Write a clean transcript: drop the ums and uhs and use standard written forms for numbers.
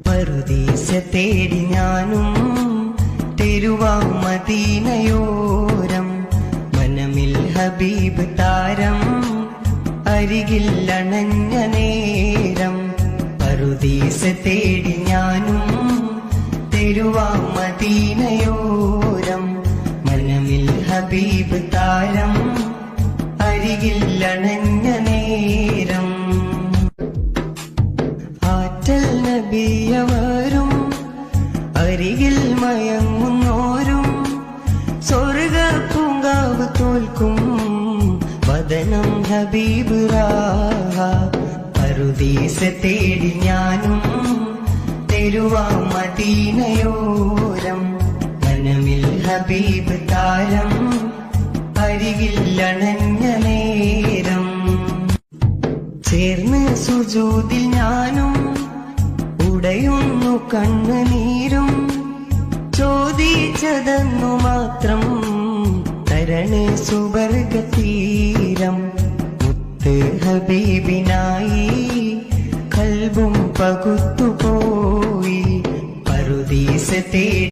പറുദീസ തേടി ഞാനും തെരുവാം മദീനയോരം, മനമിൽ ഹബീബ് താരം അരികിൽ അണഞ്ഞ നേരം. പറുദീസ തേടി ഞാനും തെരുവാം മദീനയോരം, മനമിൽ ഹബീബ് താരം അരികിൽ അണഞ്ഞ നേരം. ആറ്റൽ നബിയവരും അരികിൽ മയങ്ങുന്നോരും, സ്വർഗ പൂങ്കാവ് തോൽക്കും വദനം ഹബീബ് റാഹ. പറുദീസ തേടി ഞാനും തെരുവാം മദീനയോരം, മനമിൽ ഹബീബ് താരം അരികിൽ അണഞ്ഞ നേരം. ചേർന്ന് സുജൂദിൽ ഞാനും ഉടയുന്നു കണ്ണുനീരും, ചോദിച്ചതെന്നു മാത്രം തരണേ സുവർഗതീരം. മുത്ത് ഹബീബിനായി കൽബും പകുത്തുപോയി, പറുദീസ തേടി